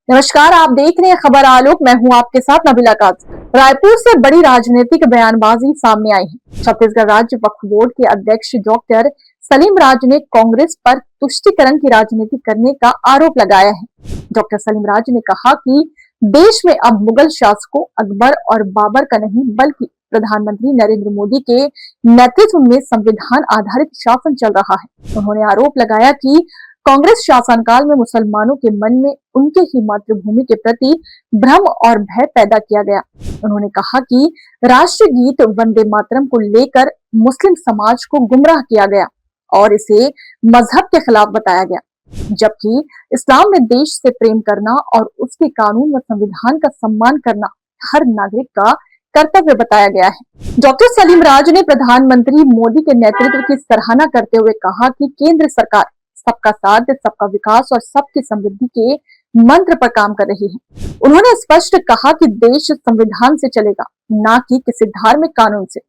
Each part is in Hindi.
नमस्कार, आप देख रहे हैं खबर आलोक। मैं हूं आपके साथ नबीला काजी। रायपुर से बड़ी राजनीतिक बयानबाजी सामने आई है। छत्तीसगढ़ राज्य वक्फ बोर्ड के अध्यक्ष डॉक्टर सलीम राज ने कांग्रेस पर तुष्टीकरण की राजनीति करने का आरोप लगाया है। डॉक्टर सलीम राज ने कहा कि देश में अब मुगल शासकों अकबर और बाबर का नहीं बल्कि प्रधानमंत्री नरेंद्र मोदी के नेतृत्व में संविधान आधारित शासन चल रहा है। उन्होंने आरोप लगाया कि कांग्रेस शासनकाल में मुसलमानों के मन में उनके ही मातृभूमि के प्रति भ्रम और भय पैदा किया गया। उन्होंने कहा कि राष्ट्रीय गीत वंदे मातरम को लेकर मुस्लिम समाज को गुमराह किया गया और इसे मजहब के खिलाफ बताया गया, जबकि इस्लाम में देश से प्रेम करना और उसके कानून व संविधान का सम्मान करना हर नागरिक का कर्तव्य बताया गया है। डॉक्टर सलीम राज ने प्रधानमंत्री मोदी के नेतृत्व की सराहना करते हुए कहा कि केंद्र सरकार सबका साथ, सबका विकास और सबकी समृद्धि के मंत्र पर काम कर रही है। उन्होंने स्पष्ट कहा कि देश संविधान से चलेगा, ना कि किसी धार्मिक कानून से।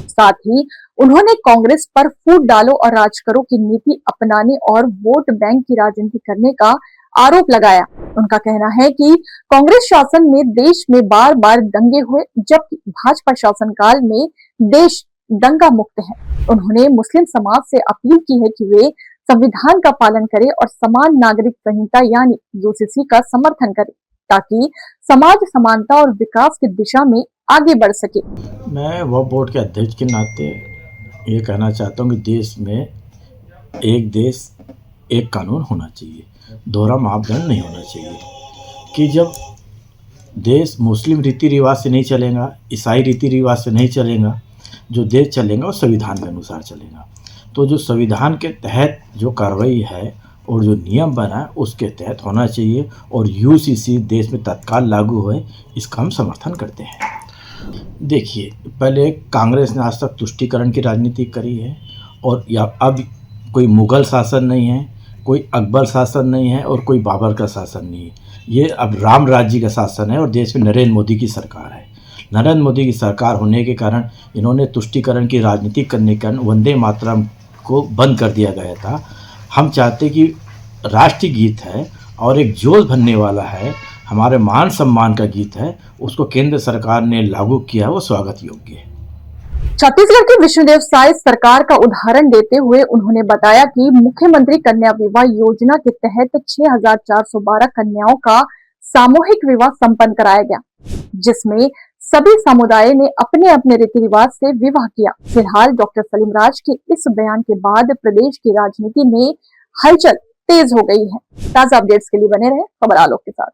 साथ ही उन्होंने कांग्रेस पर फूट डालो और राज करो की नीति अपनाने और वोट बैंक की राजनीति करने का आरोप लगाया। उनका कहना है कि कांग्रेस शासन में देश में बार बार दंगे हुए, जबकि भाजपा शासनकाल में देश दंगा मुक्त है। उन्होंने मुस्लिम समाज से अपील की है कि वे संविधान का पालन करें और समान नागरिक संहिता यानी यूसीसी का समर्थन करें, ताकि समाज समानता और विकास की दिशा में आगे बढ़ सके। मैं वक्फ बोर्ड के अध्यक्ष के नाते ये कहना चाहता हूँ कि देश में एक देश एक कानून होना चाहिए, दोहरा मापदंड नहीं होना चाहिए। कि जब देश मुस्लिम रीति रिवाज से नहीं चलेगा, ईसाई रीति रिवाज से नहीं चलेगा, जो देश चलेगा वो संविधान के अनुसार चलेगा। तो जो संविधान के तहत जो कार्रवाई है और जो नियम बना है उसके तहत होना चाहिए और यूसीसी देश में तत्काल लागू होए, इसका हम समर्थन करते हैं। देखिए, पहले कांग्रेस ने आज तक तुष्टीकरण की राजनीति करी है और या अब कोई मुग़ल शासन नहीं है, कोई अकबर शासन नहीं है और कोई बाबर का शासन नहीं है। ये अब राम राज्य का शासन है और देश में नरेंद्र मोदी की सरकार है। नरेंद्र मोदी की सरकार होने के कारण इन्होंने तुष्टीकरण की राजनीति करने के कारण वंदे मातरम को बंद कर दिया गया था। हम चाहते कि राष्ट्रीय गीत है और एक जोश भरने वाला है, हमारे मान सम्मान का गीत है, उसको केंद्र सरकार ने लागू किया, वो स्वागत योग्य है। छत्तीसगढ़ की विष्णुदेव साय सरकार का उदाहरण देते हुए उन्होंने बताया कि मुख्यमंत्री कन्या विवाह योजना के तहत 6,412 कन्याओं का सामूहिक विवाह संपन्न कराया गया, जिसमें सभी समुदाय ने अपने अपने रीति रिवाज से विवाह किया। फिलहाल डॉक्टर सलीम राज के इस बयान के बाद प्रदेश की राजनीति में हलचल तेज हो गई है। ताजा अपडेट्स के लिए बने रहे खबर आलोक के साथ।